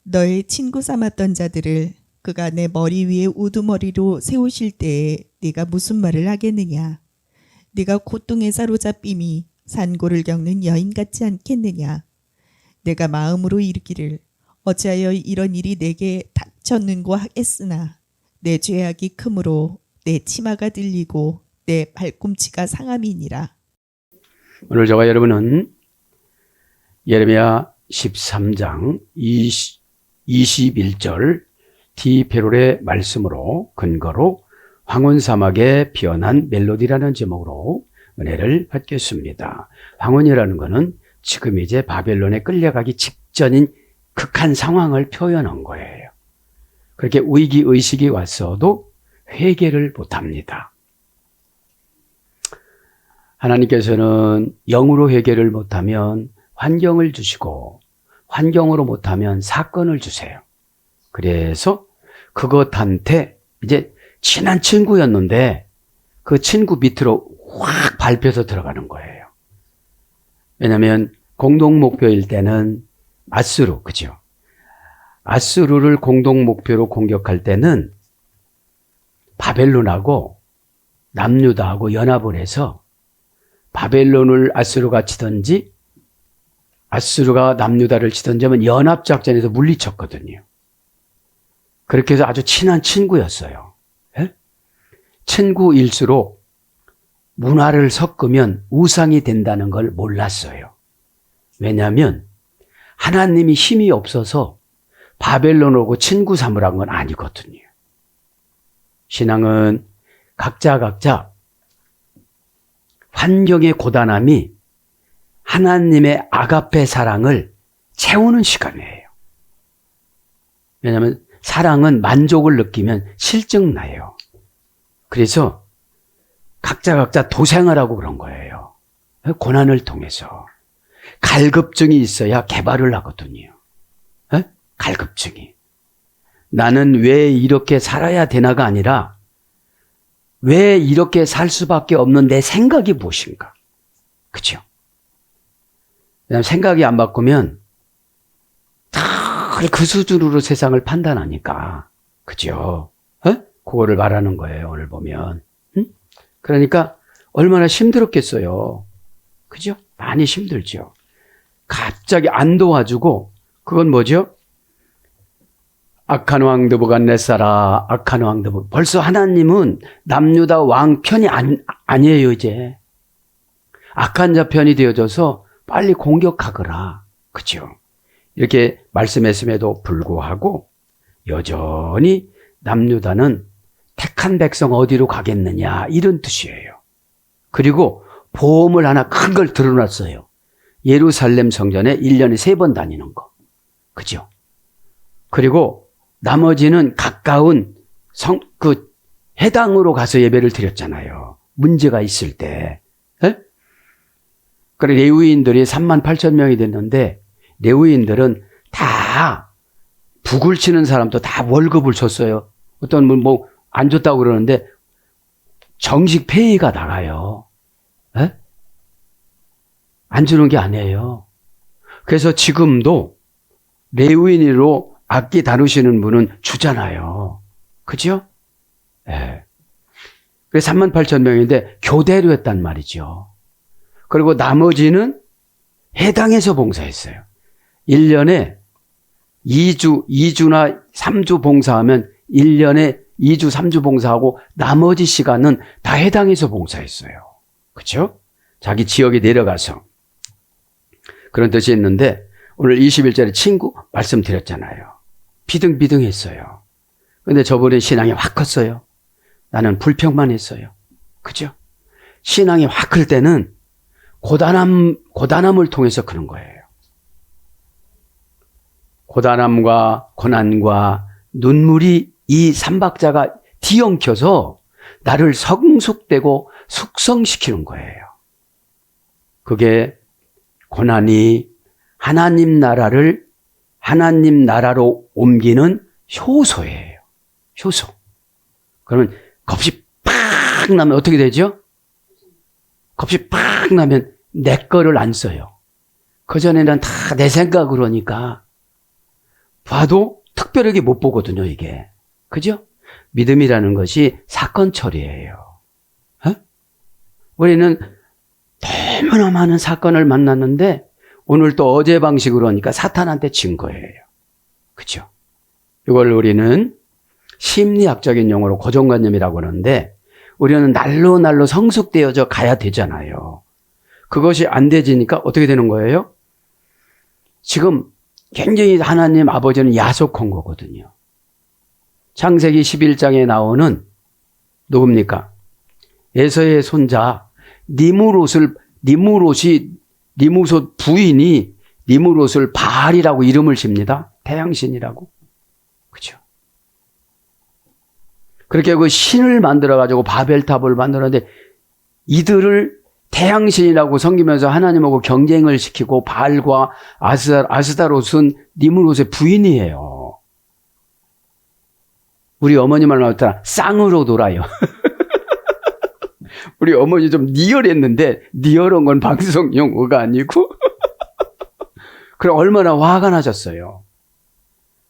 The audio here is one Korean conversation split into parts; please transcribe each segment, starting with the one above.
너의 친구 삼았던 자들을 그가 내 머리 위에 우두머리로 세우실 때에 네가 무슨 말을 하겠느냐? 네가 고통에 사로잡힘이 산고를 겪는 여인 같지 않겠느냐? 내가 마음으로 이르기를 어찌하여 이런 일이 내게 닥쳤는고 하겠으나 내 죄악이 크므로 내 치마가 들리고 내 발꿈치가 상함이니라. 오늘 저와 여러분은 예레미야 13장 21절 디페롤의 말씀으로 근거로 황혼 사막에 피어난 멜로디라는 제목으로 은혜를 받겠습니다. 황혼이라는 것은 지금 이제 바벨론에 끌려가기 직전인 극한 상황을 표현한 거예요. 그렇게 위기의식이 왔어도 회개를 못합니다. 하나님께서는 영으로 회개를 못하면 환경을 주시고 환경으로 못하면 사건을 주세요. 그래서 그것한테 이제 친한 친구였는데 그 친구 밑으로 확 밟혀서 들어가는 거예요. 왜냐하면 공동 목표일 때는 아수르, 그죠? 아수르를 공동 목표로 공격할 때는 바벨론하고 남유다하고 연합을 해서 바벨론을 아수르가 치든지 아수르가 남유다를 치든지 하면 연합작전에서 물리쳤거든요. 그렇게 해서 아주 친한 친구였어요. 예? 친구일수록 문화를 섞으면 우상이 된다는 걸 몰랐어요. 왜냐하면 하나님이 힘이 없어서 바벨론하고 친구 삼으란 건 아니거든요. 신앙은 각자 환경의 고단함이 하나님의 아가페 사랑을 채우는 시간이에요. 왜냐하면 사랑은 만족을 느끼면 실증나요. 그래서 각자 도생을 하고 그런 거예요. 고난을 통해서. 갈급증이 있어야 개발을 하거든요. 갈급증이. 나는 왜 이렇게 살아야 되나가 아니라 왜 이렇게 살 수밖에 없는 내 생각이 무엇인가. 그렇죠? 왜냐하면 생각이 안 바꾸면 다 그 수준으로 세상을 판단하니까. 그죠? 그거를 말하는 거예요, 오늘 보면. 그러니까 얼마나 힘들었겠어요. 그죠? 많이 힘들죠. 갑자기 안 도와주고, 그건 뭐죠? 아칸 왕 느부갓네살아, 아칸 왕 느부. 벌써 하나님은 남유다 왕 편이 아니에요, 이제. 악한 자 편이 되어져서 빨리 공격하거라. 그죠? 이렇게 말씀했음에도 불구하고 여전히 남유다는 택한 백성 어디로 가겠느냐 이런 뜻이에요. 그리고 보험을 하나 큰 걸 들어놨어요. 예루살렘 성전에 1년에 3번 다니는 거. 그죠? 그리고 나머지는 가까운 해당으로 가서 예배를 드렸잖아요. 문제가 있을 때. 그래, 레위인들이 38,000명이 됐는데, 레위인들은 다, 북을 치는 사람도 다 월급을 줬어요. 어떤 분 안 줬다고 그러는데, 정식 페이가 나가요. 안 주는 게 아니에요. 그래서 지금도 레위인으로 악기 다루시는 분은 주잖아요. 그죠? 예. 그래서 38,000명인데 교대로 했단 말이죠. 그리고 나머지는 해당에서 봉사했어요. 1년에 2주나 3주 봉사하면 1년에 2주, 3주 봉사하고 나머지 시간은 다 해당에서 봉사했어요. 그렇죠? 자기 지역에 내려가서. 그런 뜻이 있는데 오늘 21절에 친구 말씀드렸잖아요. 비등비등했어요. 근데 저번에 신앙이 확 컸어요. 나는 불평만 했어요. 그죠? 신앙이 확 클 때는 고단함을 통해서 그런 거예요. 고단함과 고난과 눈물이 이 삼박자가 뒤엉켜서 나를 성숙되고 숙성시키는 거예요. 그게 고난이 하나님 나라로 옮기는 효소예요. 효소. 그러면 겁이 팍 나면 어떻게 되죠? 겁이 팍 나면 내 거를 안 써요. 그전에는 다 내 생각으로 하니까 봐도 특별하게 못 보거든요, 이게. 그죠? 믿음이라는 것이 사건 처리예요. 어? 우리는 너무나 많은 사건을 만났는데 오늘 또 어제 방식으로 하니까 사탄한테 진 거예요. 그죠? 이걸 우리는 심리학적인 용어로 고정관념이라고 하는데 우리는 날로 성숙되어져 가야 되잖아요. 그것이 안 되지니까 어떻게 되는 거예요? 지금 굉장히 하나님 아버지는 야속한 거거든요. 창세기 11장에 나오는 누굽니까? 에서의 손자 니므롯 부인이 니므롯을 바알이라고 이름을 집니다. 태양신이라고. 그렇죠? 그렇게 그 신을 만들어가지고 바벨탑을 만들었는데 이들을 태양신이라고 섬기면서 하나님하고 경쟁을 시키고 바알과 아스다롯은 니므롯의 부인이에요. 우리 어머니 말 나왔잖아. 쌍으로 놀아요. 우리 어머니 좀 리얼했는데 리얼한 건 방송 용어가 아니고 그럼 얼마나 화가 나셨어요.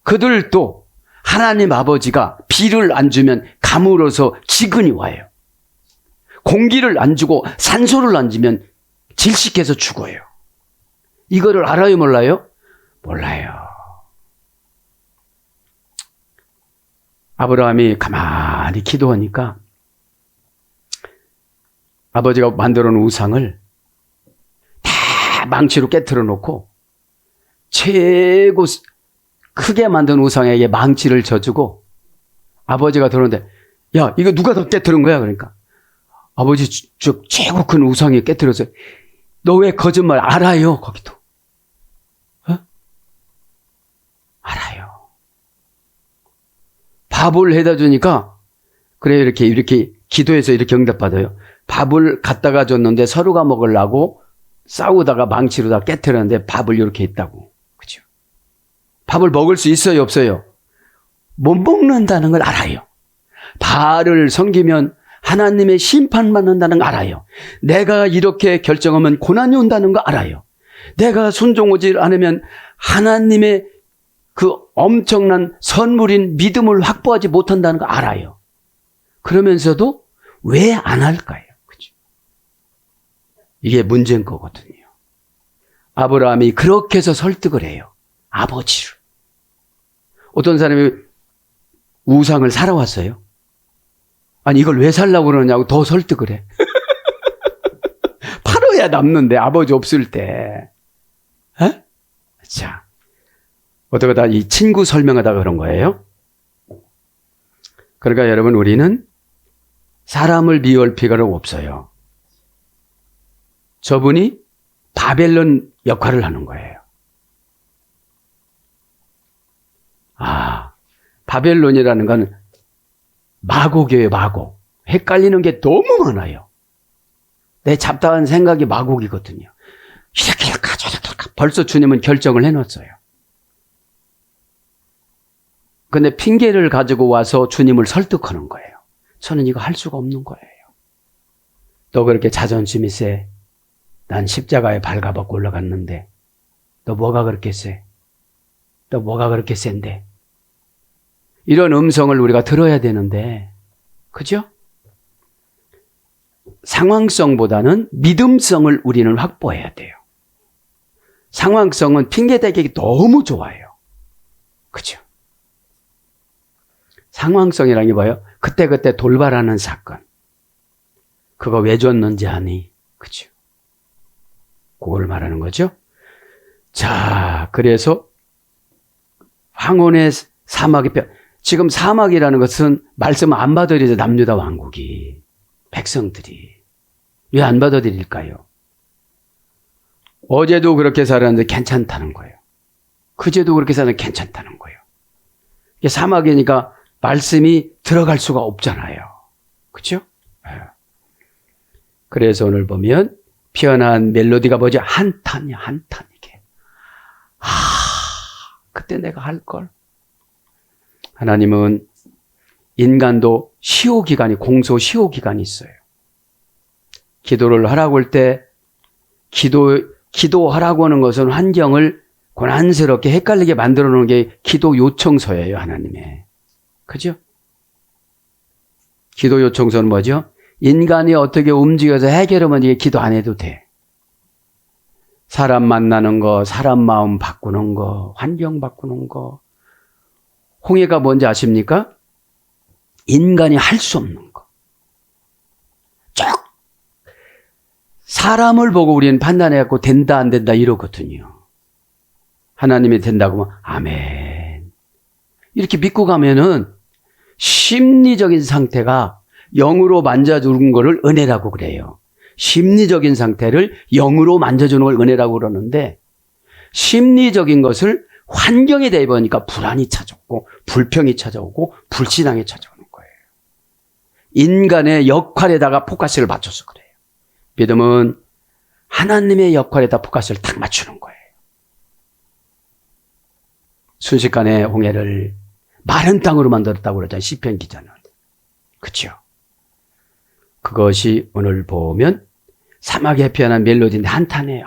그들도 하나님 아버지가 비를 안 주면 가물어서 지근이 와요. 공기를 안 주고 산소를 안 주면 질식해서 죽어요. 이거를 알아요, 몰라요? 몰라요. 아브라함이 가만히 기도하니까 아버지가 만들어 놓은 우상을 다 망치로 깨트려 놓고 최고 크게 만든 우상에게 망치를 져주고 아버지가 들어오는데 야 이거 누가 더 깨트린 거야? 그러니까 아버지 저 최고 큰 우상이 깨트려서 너 왜 거짓말 알아요? 거기도 어? 알아요. 밥을 해다 주니까 그래 이렇게 기도해서 이렇게 응답받아요. 밥을 갖다가 줬는데 서로가 먹으려고 싸우다가 망치로 다 깨트렸는데 밥을 이렇게 했다고. 그죠? 밥을 먹을 수 있어요, 없어요? 못 먹는다는 걸 알아요. 바알을 섬기면 하나님의 심판받는다는 걸 알아요. 내가 이렇게 결정하면 고난이 온다는 걸 알아요. 내가 순종하지 않으면 하나님의 그 엄청난 선물인 믿음을 확보하지 못한다는 걸 알아요. 그러면서도 왜 안 할까요? 그죠? 이게 문제인 거거든요. 아브라함이 그렇게 해서 설득을 해요. 아버지를. 어떤 사람이 우상을 사러 왔어요. 아니 이걸 왜 살라고 그러냐고 더 설득을 해. 팔아야 남는데 아버지 없을 때. 에? 자, 어떡하다 이 친구 설명하다가 그런 거예요. 그러니까 여러분 우리는 사람을 미워할 필요가 없어요. 저분이 바벨론 역할을 하는 거예요. 아, 바벨론이라는 건 마곡이에요, 마곡. 헷갈리는 게 너무 많아요. 내 잡다한 생각이 마곡이거든요. 이렇게 벌써 주님은 결정을 해놨어요. 근데 핑계를 가지고 와서 주님을 설득하는 거예요. 저는 이거 할 수가 없는 거예요. 너 그렇게 자존심이 세. 난 십자가에 발가벗고 올라갔는데 너 뭐가 그렇게 세? 너 뭐가 그렇게 센데? 이런 음성을 우리가 들어야 되는데 그죠? 상황성보다는 믿음성을 우리는 확보해야 돼요. 상황성은 핑계대기 너무 좋아요. 그죠? 상황성이라는 게 뭐예요? 그때그때 돌발하는 사건. 그거 왜 줬는지 아니? 그죠? 그걸 말하는 거죠. 자, 그래서 황혼의 사막이 지금 사막이라는 것은 말씀 안 받아들이죠. 남유다 왕국이. 백성들이. 왜 안 받아들일까요? 어제도 그렇게 살았는데 괜찮다는 거예요. 그제도 그렇게 살았는데 괜찮다는 거예요. 이게 사막이니까 말씀이 들어갈 수가 없잖아요. 그렇죠? 그래서 오늘 보면 피어난 멜로디가 뭐죠? 한탄이야, 한탄 이게. 그때 내가 할 걸. 하나님은 인간도 시효 기간이 공소 시효 기간이 있어요. 기도를 하라고 할 때 기도하라고 하는 것은 환경을 고난스럽게 헷갈리게 만들어 놓은 게 기도 요청서예요, 하나님의. 그죠? 기도 요청서는 뭐죠? 인간이 어떻게 움직여서 해결하면 이게 기도 안 해도 돼. 사람 만나는 거, 사람 마음 바꾸는 거, 환경 바꾸는 거. 홍해가 뭔지 아십니까? 인간이 할 수 없는 거. 쭉 사람을 보고 우리는 판단해갖고 된다 안 된다 이러거든요. 하나님이 된다고 하면 아멘. 이렇게 믿고 가면은 심리적인 상태가 영으로 만져주는 거를 은혜라고 그래요. 심리적인 상태를 영으로 만져주는 걸 은혜라고 그러는데 심리적인 것을 환경에 대해 보니까 불안이 찾아오고 불평이 찾아오고 불신앙이 찾아오는 거예요. 인간의 역할에다가 포커스를 맞춰서 그래요. 믿음은 하나님의 역할에다 포커스를 딱 맞추는 거예요. 순식간에 홍해를 마른 땅으로 만들었다고 그러잖아요. 시편 기자는. 그렇죠? 그것이 오늘 보면 사막에 피어난 멜로디인데 한탄해.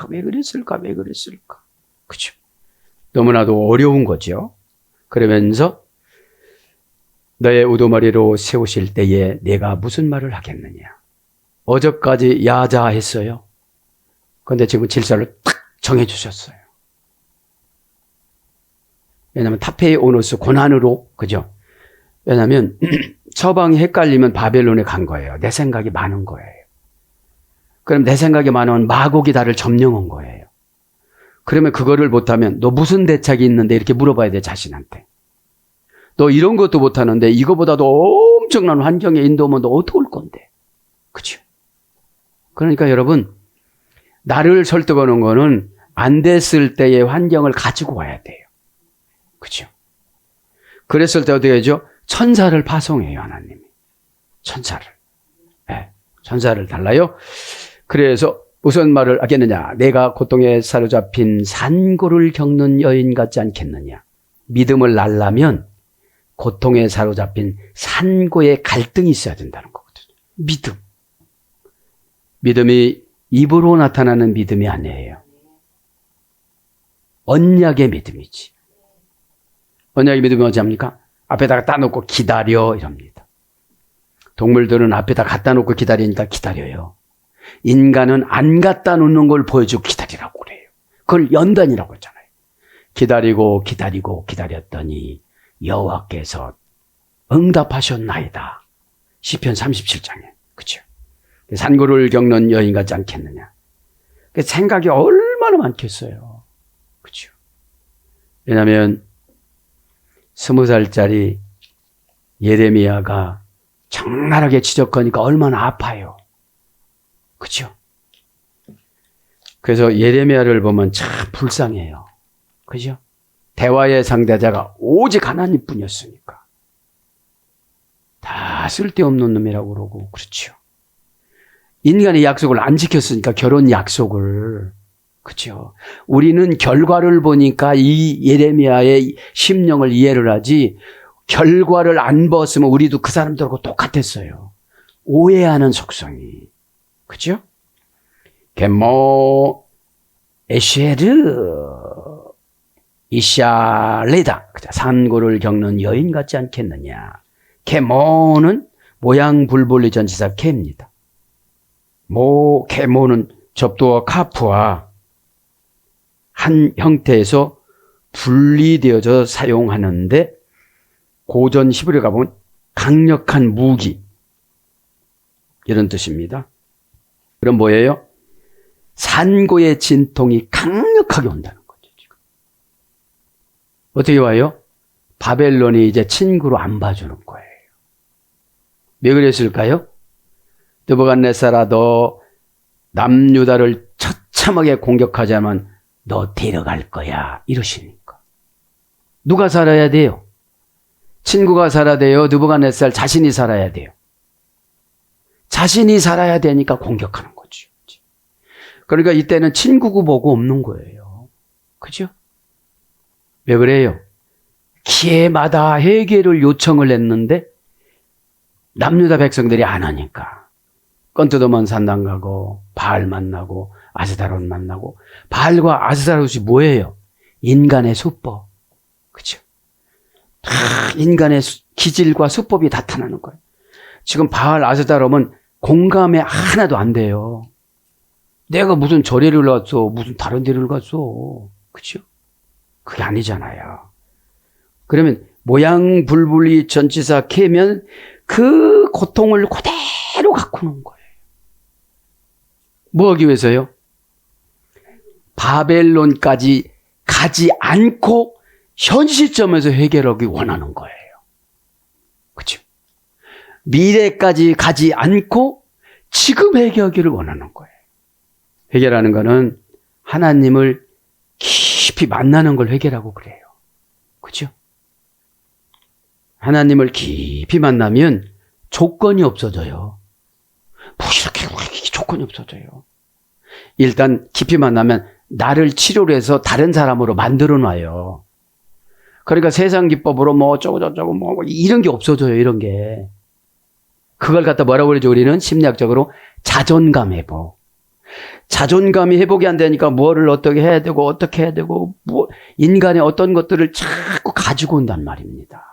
왜 그랬을까? 왜 그랬을까? 그렇죠? 너무나도 어려운 거죠. 그러면서 너의 우두머리로 세우실 때에 내가 무슨 말을 하겠느냐. 어저까지 야자했어요. 그런데 지금 질서를 딱 정해주셨어요. 왜냐하면 타페이 오노스 고난으로, 그죠? 왜냐하면 서방이 헷갈리면 바벨론에 간 거예요. 내 생각이 많은 거예요. 그럼 내 생각이 많으면 마곡이 나를 점령한 거예요. 그러면 그거를 못하면 너 무슨 대책이 있는데 이렇게 물어봐야 돼, 자신한테. 너 이런 것도 못하는데 이거보다도 엄청난 환경에 인도하면 너 어떻게 올 건데. 그죠? 그러니까 여러분, 나를 설득하는 거는 안 됐을 때의 환경을 가지고 와야 돼요. 그죠? 그랬을 때 어떻게 하죠? 천사를 파송해요, 하나님이. 천사를. 네, 천사를 달라요. 그래서 무슨 말을 하겠느냐? 내가 고통에 사로잡힌 산고를 겪는 여인 같지 않겠느냐? 믿음을 날라면 고통에 사로잡힌 산고의 갈등이 있어야 된다는 거거든요. 믿음. 믿음이 입으로 나타나는 믿음이 아니에요. 언약의 믿음이지. 언약의 믿음이 뭐지 합니까? 앞에다가 따놓고 기다려 이럽니다. 동물들은 앞에다 갖다 놓고 기다리니까 기다려요. 인간은 안 갖다 놓는 걸 보여주고 기다리라고 그래요. 그걸 연단이라고 했잖아요. 기다리고 기다리고 기다렸더니 여호와께서 응답하셨나이다. 시편 37장에. 그렇죠? 산고를 겪는 여인 같지 않겠느냐. 생각이 얼마나 많겠어요. 그렇죠? 왜냐하면 20살짜리 예레미야가 적나라하게 지적하니까 얼마나 아파요. 그렇죠? 그래서 예레미야를 보면 참 불쌍해요. 그죠? 대화의 상대자가 오직 하나님뿐이었으니까. 다 쓸데없는 놈이라고 그러고 그렇죠. 인간의 약속을 안 지켰으니까 결혼 약속을. 그렇죠. 우리는 결과를 보니까 이 예레미야의 심령을 이해를 하지 결과를 안 봤으면 우리도 그 사람들하고 똑같았어요. 오해하는 속성이. 그죠? 게모 에쉐르 이샤레다. 산고를 겪는 여인 같지 않겠느냐. 게모는 모양 불볼리 전치사 케입니다. 게모는 접두어 카프와 한 형태에서 분리되어져 사용하는데 고전 히브리어 가보면 강력한 무기 이런 뜻입니다. 그럼 뭐예요? 산고의 진통이 강력하게 온다는 거죠. 지금. 어떻게 와요? 바벨론이 이제 친구로 안 봐주는 거예요. 왜 그랬을까요? 느부갓네살아 너 남유다를 처참하게 공격하자면 너 데려갈 거야 이러시니까. 누가 살아야 돼요? 친구가 살아야 돼요? 느부갓네살 자신이 살아야 돼요? 자신이 살아야 되니까 공격하는 거죠. 그러니까 이때는 친구고 뭐고 없는 거예요. 그죠? 왜 그래요? 기회마다 해결을 요청을 했는데 남유다 백성들이 안 하니까. 건뜨더먼 산당 가고 바알 만나고 아스다롯 만나고. 바알과 아스다롯이 뭐예요? 인간의 수법. 그죠? 다 인간의 기질과 수법이 나타나는 거예요. 지금 바알 아스다롬은 공감에 하나도 안 돼요. 내가 무슨 절에를 갔어, 무슨 다른 데를 갔어. 그죠? 그게 아니잖아요. 그러면 모양 불분리 전치사 캐면 그 고통을 그대로 갖고 오는 거예요. 뭐 하기 위해서요? 바벨론까지 가지 않고 현 시점에서 해결하기 원하는 거예요. 그렇죠? 미래까지 가지 않고 지금 해결하기를 원하는 거예요. 해결하는 거는 하나님을 깊이 만나는 걸 해결하고 그래요. 그렇죠? 하나님을 깊이 만나면 조건이 없어져요. 뭐 이렇게 조건이 없어져요. 일단 깊이 만나면 나를 치료를 해서 다른 사람으로 만들어 놔요. 그러니까 세상 기법으로 뭐 어쩌고 뭐 이런 게 없어져요. 이런 게. 그걸 갖다 뭐라고 그러죠? 우리는 심리학적으로 자존감 회복. 자존감이 회복이 안 되니까 뭐를 어떻게 해야 되고 어떻게 해야 되고 뭐 인간의 어떤 것들을 자꾸 가지고 온단 말입니다.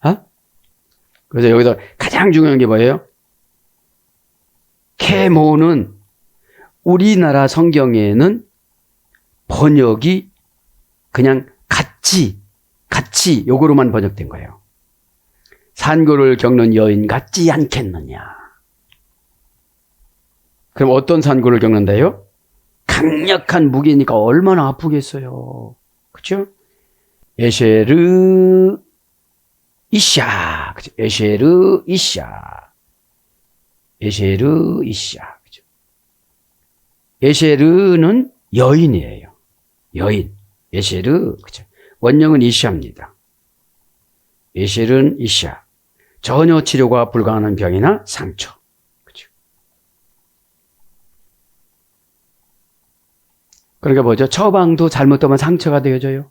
어? 그래서 여기서 가장 중요한 게 뭐예요? 계모는 우리나라 성경에는 번역이 그냥 같이 요거로만 번역된 거예요. 산고를 겪는 여인 같지 않겠느냐. 그럼 어떤 산고를 겪는다요? 강력한 무기니까 얼마나 아프겠어요. 그렇죠? 에쉐르 이샤. 그죠? 에쉐르 이샤. 그죠? 에쉐르는 여인이에요. 여인. 에쉐르. 그죠? 원형은 이샤입니다. 에쉐르는 이샤. 전혀 치료가 불가능한 병이나 상처. 그죠? 그러니까 뭐죠? 처방도 잘못되면 상처가 되어져요.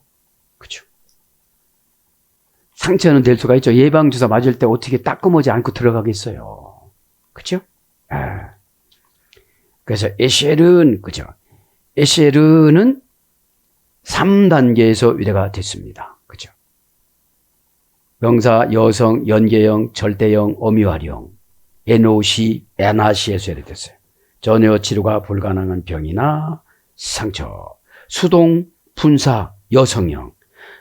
그죠? 상처는 될 수가 있죠. 예방주사 맞을 때 어떻게 따끔하지 않고 들어가겠어요. 그죠? 아. 그래서 에쉐르는, 그죠? 에쉐르는 3단계에서 위례가 됐습니다. 그죠? 명사, 여성, 연계형, 절대형, 어미활형, NOC, NRC에서 위례됐어요. 전혀 치료가 불가능한 병이나 상처. 수동, 분사, 여성형.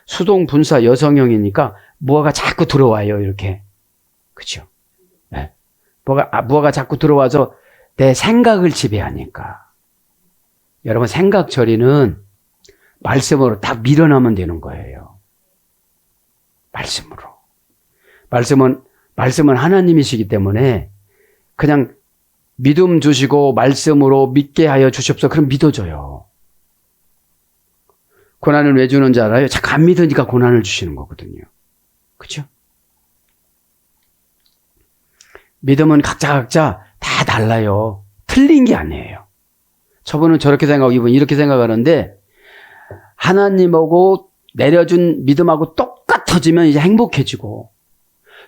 수동, 분사, 여성형이니까 무화가 자꾸 들어와요, 이렇게. 그죠? 네. 무화가 자꾸 들어와서 내 생각을 지배하니까. 여러분, 생각 처리는 말씀으로 다 밀어넣으면 되는 거예요. 말씀으로. 말씀은 하나님이시기 때문에 그냥 믿음 주시고 말씀으로 믿게 하여 주시옵소서. 그럼 믿어줘요. 고난을 왜 주는지 알아요? 자꾸 안 믿으니까 고난을 주시는 거거든요. 그렇죠? 믿음은 각자 다 달라요. 틀린 게 아니에요. 저분은 저렇게 생각하고 이분은 이렇게 생각하는데 하나님하고 내려준 믿음하고 똑같아지면 이제 행복해지고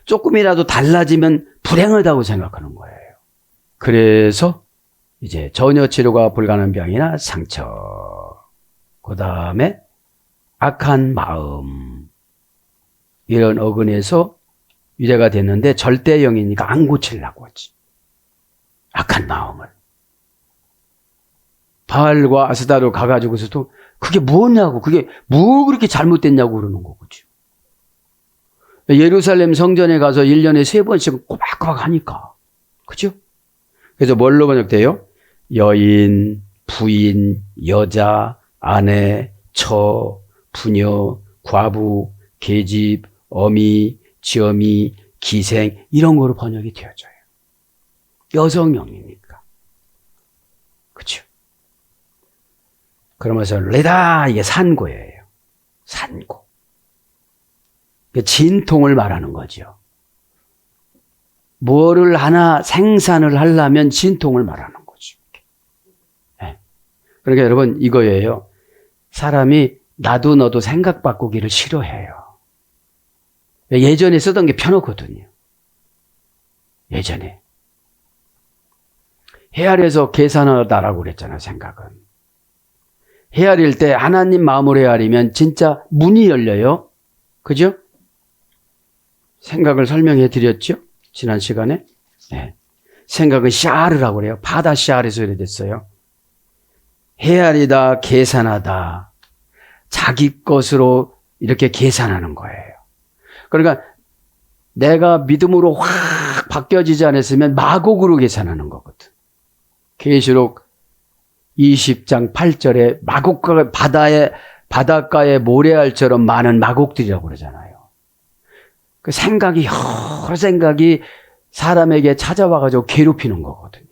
조금이라도 달라지면 불행하다고 생각하는 거예요. 그래서 이제 전혀 치료가 불가능한 병이나 상처, 그 다음에 악한 마음, 이런 어근에서 위례가 됐는데 절대형이니까 안 고치려고 하지. 악한 마음을. 바알과 아스다로 가가지고서도 그게 뭐냐고, 그게 뭐 그렇게 잘못됐냐고 그러는 거죠. 예루살렘 성전에 가서 1년에 3번씩 꼬박꼬박 하니까. 그죠? 그래서 뭘로 번역돼요? 여인, 부인, 여자, 아내, 처, 부녀, 과부, 계집, 어미, 지어미, 기생, 이런 거로 번역이 되어져요. 여성형이니까. 그렇죠? 그러면서 레다, 이게 산고예요. 산고. 진통을 말하는 거죠. 뭐를 하나 생산을 하려면 진통을 말하는 거죠. 네. 그러니까 여러분 이거예요. 사람이 나도 너도 생각 바꾸기를 싫어해요. 예전에 쓰던 게 편하거든요. 예전에. 해 아래에서 계산하다라고 그랬잖아요, 생각은. 헤아릴 때 하나님 마음으로 헤아리면 진짜 문이 열려요. 그죠? 생각을 설명해 드렸죠? 지난 시간에. 네. 생각은 샤르라고 그래요. 바다 샤르에서 이랬어요. 헤아리다, 계산하다. 자기 것으로 이렇게 계산하는 거예요. 그러니까 내가 믿음으로 확 바뀌어지지 않았으면 마곡으로 계산하는 거거든. 계시록 20장 8절에 마곡과 바닷가에 모래알처럼 많은 마곡들이라고 그러잖아요. 그 생각이 여러 생각이 사람에게 찾아와가지고 괴롭히는 거거든요.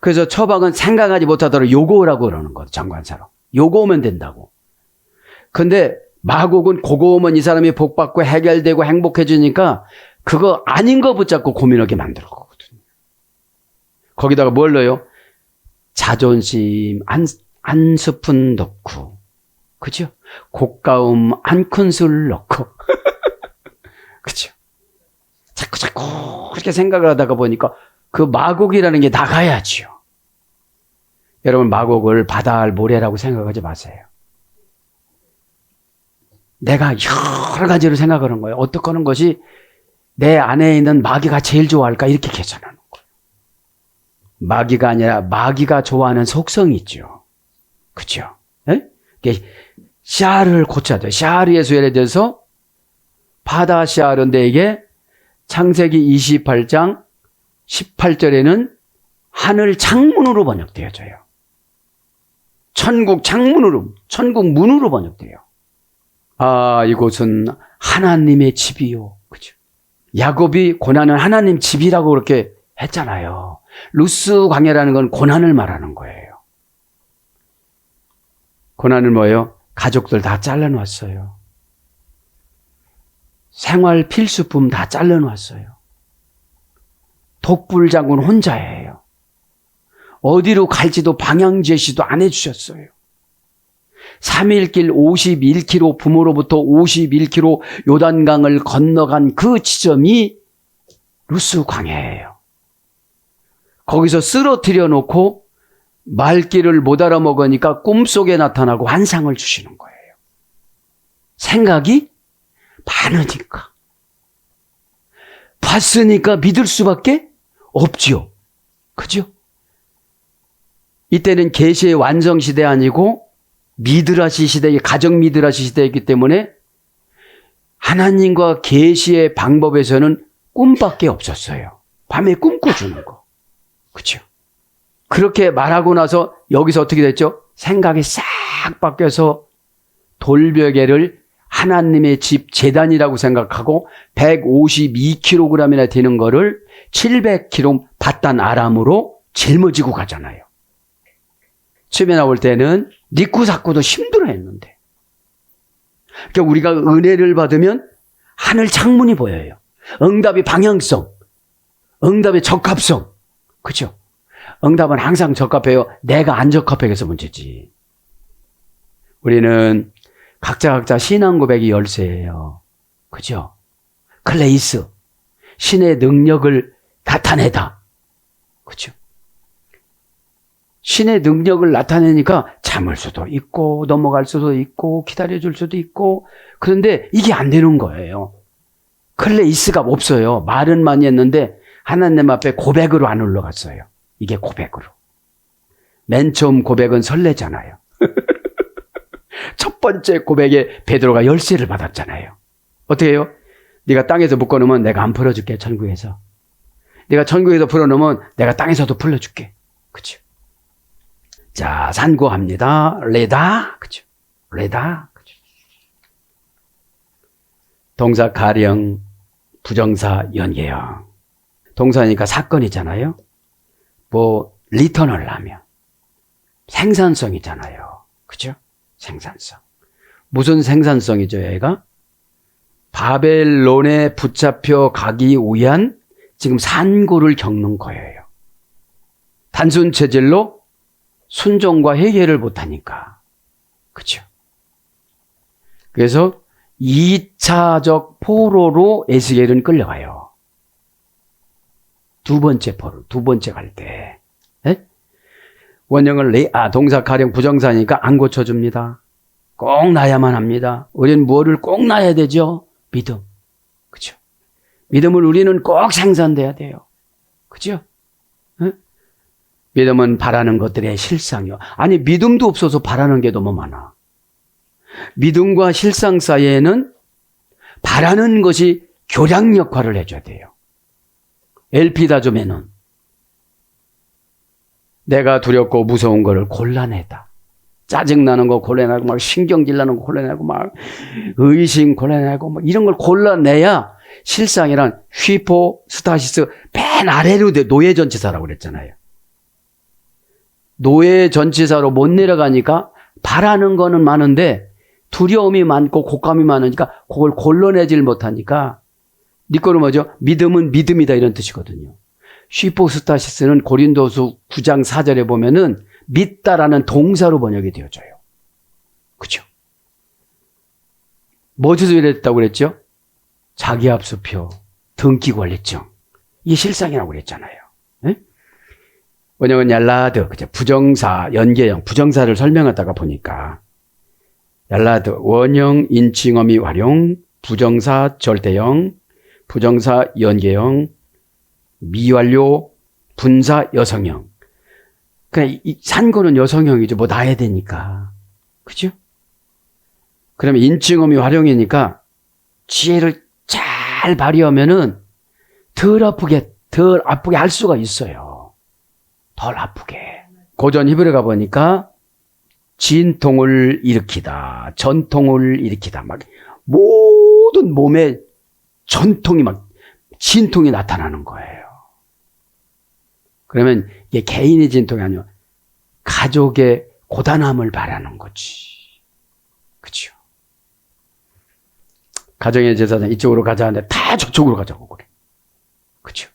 그래서 처방은 생각하지 못하도록 요거라고 그러는 거예요. 정관사로. 요거 오면 된다고. 근데 마곡은 그거 오면 이 사람이 복받고 해결되고 행복해지니까 그거 아닌 거 붙잡고 고민하게 만드는 거거든요. 거기다가 뭘 넣어요? 자존심 한 스푼 넣고, 그죠? 고가움 한 큰술 넣고, 그죠? 자꾸 그렇게 생각을 하다가 보니까 그 마곡이라는 게 나가야지요. 여러분, 마곡을 바다알 모래라고 생각하지 마세요. 내가 여러 가지로 생각하는 거예요. 어떻게 하는 것이 내 안에 있는 마귀가 제일 좋아할까 이렇게 계산하는 거예요. 마귀가 아니라 마귀가 좋아하는 속성이 있죠. 그렇죠? 샤르를 고쳐야 돼요. 샤르에서 예를 들어서 바다 샤르인데 이게 창세기 28장 18절에는 하늘 창문으로 번역되어져요. 천국 창문으로, 천국 문으로 번역돼요. 아, 이곳은 하나님의 집이요. 그죠? 야곱이 고난은 하나님 집이라고 그렇게 했잖아요. 루스 광야라는 건 고난을 말하는 거예요. 고난은 뭐예요? 가족들 다 잘라놨어요. 생활 필수품 다 잘라놨어요. 독불장군 혼자예요. 어디로 갈지도 방향 제시도 안 해주셨어요. 3일길 51km, 부모로부터 51km 요단강을 건너간 그 지점이 루스 광야예요. 거기서 쓰러뜨려 놓고 말귀를 못 알아먹으니까 꿈속에 나타나고 환상을 주시는 거예요. 생각이 많으니까. 봤으니까 믿을 수밖에 없지요. 그죠? 이때는 계시의 완성 시대 아니고 미드라시 시대의 가정 미드라시 시대이기 때문에 하나님과 계시의 방법에서는 꿈밖에 없었어요. 밤에 꿈 꿔주는 거. 그렇죠? 그렇게 말하고 나서 여기서 어떻게 됐죠? 생각이 싹 바뀌어서 돌베개를 하나님의 집 제단이라고 생각하고 152kg이나 되는 거를 700kg 바단 아람으로 짊어지고 가잖아요. 처음에 나올 때는 니꾸사꾸도 힘들어했는데, 그러니까 우리가 은혜를 받으면 하늘 창문이 보여요. 응답의 방향성, 응답의 적합성, 그렇죠? 응답은 항상 적합해요. 내가 안 적합해서 문제지. 우리는 각자 신앙 고백이 열쇠예요. 그죠? 클레이스, 신의 능력을 나타내다. 그죠? 신의 능력을 나타내니까 참을 수도 있고 넘어갈 수도 있고 기다려줄 수도 있고, 그런데 이게 안 되는 거예요. 클레이스가 없어요. 말은 많이 했는데 하나님 앞에 고백으로 안 올라갔어요. 이게 고백으로. 맨 처음 고백은 설레잖아요. 첫 번째 고백에 베드로가 열쇠를 받았잖아요. 어떻게 해요? 네가 땅에서 묶어놓으면 내가 안 풀어줄게. 천국에서. 네가 천국에서 풀어놓으면 내가 땅에서도 풀어줄게. 그렇죠? 자, 산고합니다. 레다. 그죠? 레다. 그죠? 동사 가령, 부정사 연계형. 동사니까 사건이잖아요. 뭐 리턴을 하면 생산성이잖아요. 그죠? 생산성. 무슨 생산성이죠, 얘가? 바벨론에 붙잡혀 가기 위한 지금 산고를 겪는 거예요. 단순 체질로 순종과 회개를 못하니까. 그렇죠? 그래서 2차적 포로로 에스겔은 끌려가요. 두 번째 포로, 두 번째 갈 때. 네? 원형을 동사 가령 부정사니까 안 고쳐줍니다. 꼭 놔야만 합니다. 우리는 뭐를 꼭 놔야 되죠? 믿음. 그죠? 믿음을 우리는 꼭 생산돼야 돼요. 그죠? 응? 믿음은 바라는 것들의 실상이요. 아니, 믿음도 없어서 바라는 게 너무 많아. 믿음과 실상 사이에는 바라는 것이 교량 역할을 해줘야 돼요. 엘피다즘에는 내가 두렵고 무서운 거를 골라내다. 짜증나는 거 골라내고, 막 신경질 나는 거 골라내고, 막 의심 골라내고, 막 이런 걸 골라내야 실상이란 휘포스타시스 맨 아래로 노예 전치사라고 그랬잖아요. 노예 전치사로 못 내려가니까 바라는 거는 많은데 두려움이 많고 곶감이 많으니까 그걸 골라내질 못하니까 네 거는 뭐죠? 믿음은 믿음이다 이런 뜻이거든요. 휘포스타시스는 고린도서 9장 4절에 보면은 믿다라는 동사로 번역이 되어져요. 그죠? 뭐에서 이랬다고 그랬죠? 자기압수표, 등기권리증. 이게 실상이라고 그랬잖아요. 네? 원형은 얄라드, 그죠? 부정사, 연계형, 부정사를 설명하다가 보니까 얄라드, 원형, 인칭, 어미, 활용, 부정사, 절대형, 부정사, 연계형, 미완료, 분사, 여성형. 그냥 이 산고는 여성형이죠. 뭐 놔야 되니까. 그죠? 그러면 인칭어미 활용이니까 지혜를 잘 발휘하면은 덜 아프게 할 수가 있어요. 덜 아프게. 고전 히브리 가보니까 진통을 일으키다, 전통을 일으키다. 막 모든 몸에 전통이 막 진통이 나타나는 거예요. 그러면 이게 개인의 진통이 아니고 가족의 고단함을 바라는 거지. 그렇죠? 가정의 제사장 이쪽으로 가자 하는데 다 저쪽으로 가자고 그래. 그렇죠?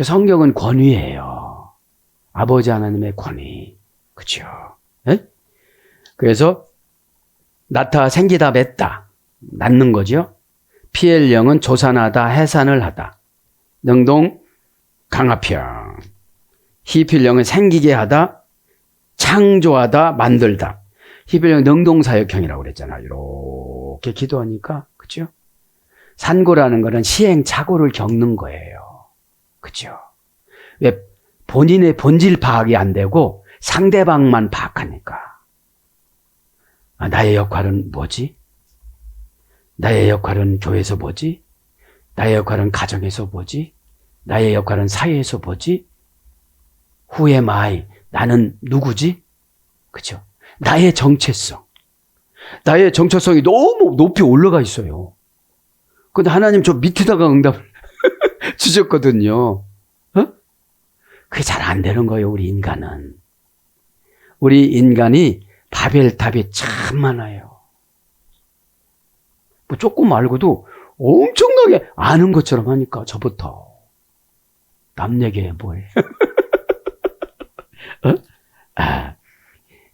성경은 권위예요. 아버지 하나님의 권위. 그렇죠? 네? 그래서 낳다 생기다 맺다 낳는 거죠. 피엘령은 조산하다 해산을 하다. 능동 강화평. 히필령은 생기게 하다, 창조하다, 만들다. 히필령은 능동사역형이라고 그랬잖아요. 이렇게 기도하니까, 그죠? 산고라는 거는 시행착오를 겪는 거예요. 그죠? 왜? 본인의 본질 파악이 안 되고 상대방만 파악하니까. 나의 역할은 뭐지? 나의 역할은 교회에서 뭐지? 나의 역할은 가정에서 뭐지? 나의 역할은 사회에서 뭐지? Who am I? 나는 누구지? 그죠? 나의 정체성. 나의 정체성이 너무 높이 올라가 있어요. 근데 하나님 저 밑에다가 응답을 주셨거든요. 어? 그게 잘 안 되는 거예요, 우리 인간은. 우리 인간이 바벨탑이 참 많아요. 뭐 조금 알고도 엄청나게 아는 것처럼 하니까 저부터. 남 얘기해 뭘.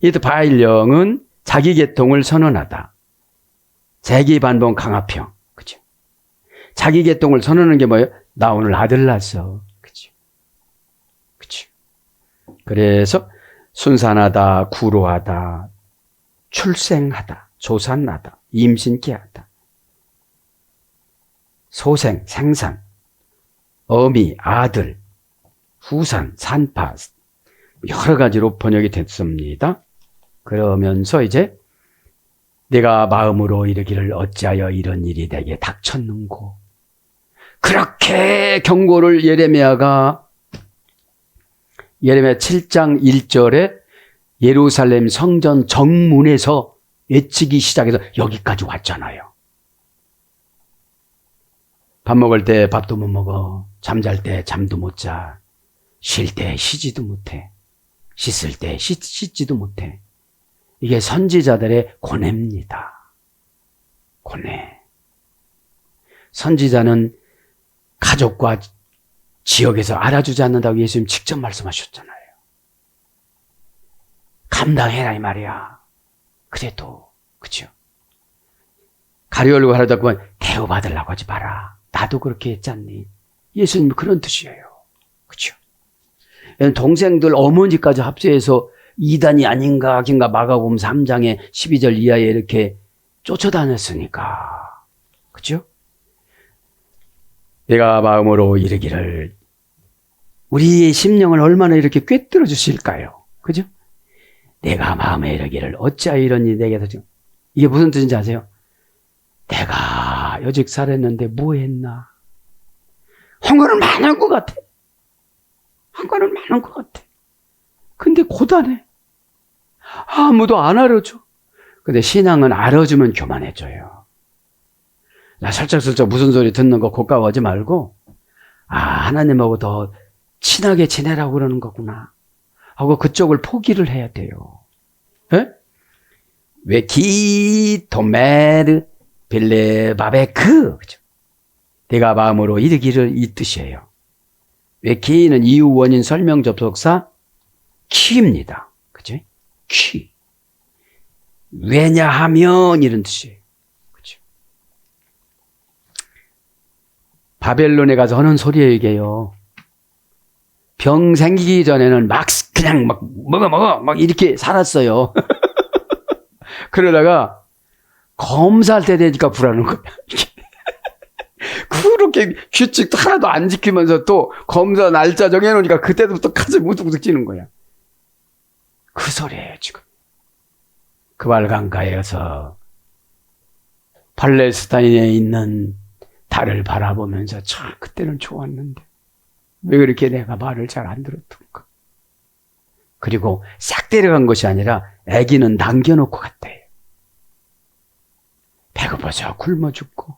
이때 바일령은 자기 계통을 선언하다. 재기반복 강화평. 그죠? 자기 계통을 선언하는 게 뭐예요? 나 오늘 아들 낳았어. 그죠? 그죠? 그래서 순산하다, 구로하다, 출생하다, 조산하다, 임신케 하다. 소생, 생산, 어미, 아들, 후산, 산파, 여러 가지로 번역이 됐습니다. 그러면서 이제 내가 마음으로 이르기를 어찌하여 이런 일이 내게 닥쳤는고. 그렇게 경고를 예레미야 7장 1절에 예루살렘 성전 정문에서 외치기 시작해서 여기까지 왔잖아요. 밥 먹을 때 밥도 못 먹어. 잠잘 때 잠도 못 자. 쉴 때 쉬지도 못해. 씻을 때 씻지도 못해. 이게 선지자들의 고뇌입니다. 고뇌. 선지자는 가족과 지역에서 알아주지 않는다고 예수님 직접 말씀하셨잖아요. 감당해라 이 말이야. 그래도 그죠? 가려울고 하려다 보면 대우받으려고 하지 마라. 나도 그렇게 했잖니. 예수님 그런 뜻이에요. 그죠? 동생들 어머니까지 합세해서 이단이 아닌가 아닌가 마가복음 3장에 12절 이하에 이렇게 쫓아다녔으니까. 그죠? 내가 마음으로 이르기를 우리의 심령을 얼마나 이렇게 꿰뚫어 주실까요? 그죠? 내가 마음에 이르기를 어찌하여 이런 일이 내게서 지금 이게 무슨 뜻인지 아세요? 내가 여직 살았는데 뭐 했나? 한 거는 많은 것 같아. 한 거는 많은 것 같아. 근데 고단해. 아무도 안 알아줘. 근데 신앙은 알아주면 교만해져요. 나 슬쩍슬쩍 무슨 소리 듣는 거 고가워하지 말고, 아, 하나님하고 더 친하게 지내라고 그러는 거구나 하고 그쪽을 포기를 해야 돼요. 에? 왜 기토메르 빌레바베크, 그죠? 내가 마음으로 이르기를 이 뜻이에요. 왜 기는 이유 원인 설명 접속사 키입니다. 그죠? 키. 왜냐하면 이런 뜻이에요. 그죠? 바벨론에 가서 하는 소리예요, 이게요. 병 생기기 전에는 막 그냥 막 먹어 막 이렇게 살았어요. 그러다가 검사할 때 되니까 불하는 거야. 그렇게 규칙도 하나도 안 지키면서 또 검사 날짜 정해놓으니까 그때부터 가슴이 우뚝우뚝 찌는 거야. 그 소리예요, 지금. 그 발강가에서 팔레스타인에 있는 달을 바라보면서 참 그때는 좋았는데 왜 그렇게 내가 말을 잘 안 들었던가. 그리고 싹 데려간 것이 아니라 아기는 남겨놓고 갔대요. 배고파서 굶어 죽고